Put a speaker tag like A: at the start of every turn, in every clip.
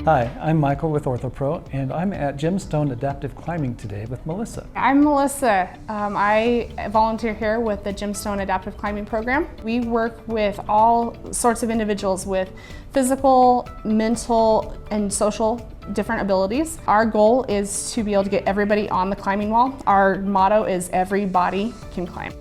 A: Hi, I'm Michael with OrthoPro, and I'm at Gemstone Adaptive Climbing today with Melissa.
B: I'm Melissa. I volunteer here with the Gemstone Adaptive Climbing program. We work with all sorts of individuals with physical, mental, and social different abilities. Our goal is to be able to get everybody on the climbing wall. Our motto is everybody can climb.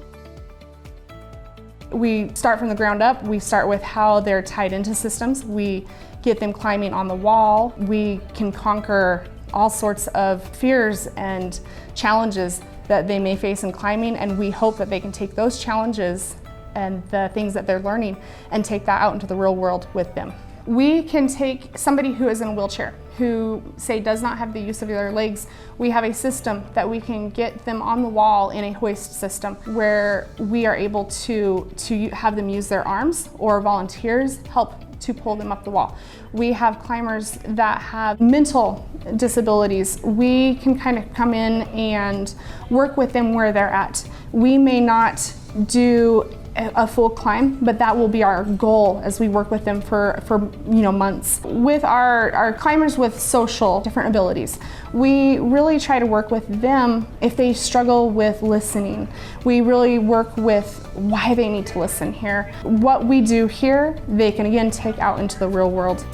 B: We start from the ground up. We start with how they're tied into systems. We get them climbing on the wall. We can conquer all sorts of fears and challenges that they may face in climbing, and we hope that they can take those challenges and the things that they're learning and take that out into the real world with them. We can take somebody who is in a wheelchair, who say does not have the use of their legs. We have a system that we can get them on the wall in a hoist system where we are able to have them use their arms, or volunteers help to pull them up the wall. We have climbers that have mental disabilities. We can kind of come in and work with them where they're at. We may not do a full climb, but that will be our goal as we work with them for months. With our climbers with social different abilities, we really try to work with them if they struggle with listening. We really work with why they need to listen here. What we do here, they can again take out into the real world.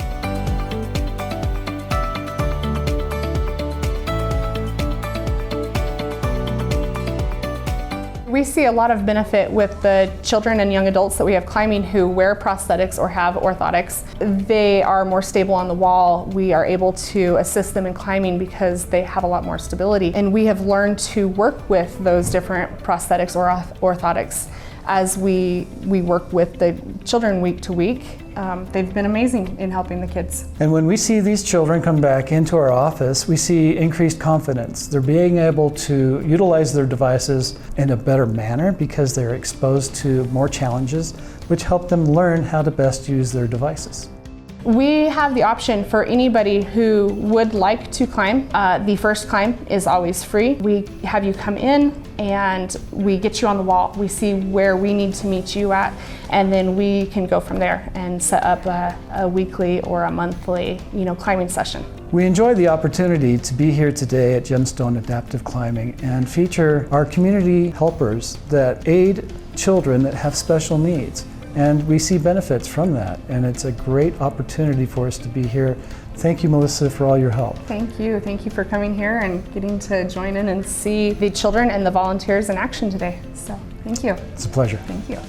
B: We see a lot of benefit with the children and young adults that we have climbing who wear prosthetics or have orthotics. They are more stable on the wall. We are able to assist them in climbing because they have a lot more stability. And we have learned to work with those different prosthetics or orthotics as we work with the children week to week. They've been amazing in helping the kids.
A: And when we see these children come back into our office, we see increased confidence. They're being able to utilize their devices in a better manner because they're exposed to more challenges, which help them learn how to best use their devices.
B: We have the option for anybody who would like to climb. The first climb is always free. We have you come in and we get you on the wall. We see where we need to meet you at, and then we can go from there and set up a weekly or a monthly climbing session.
A: We enjoy the opportunity to be here today at Gemstone Adaptive Climbing and feature our community helpers that aid children that have special needs. And we see benefits from that, and it's a great opportunity for us to be here. Thank you, Melissa, for all your help.
B: Thank you. Thank you for coming here and getting to join in and see the children and the volunteers in action today. So, thank you.
A: It's a pleasure.
B: Thank you.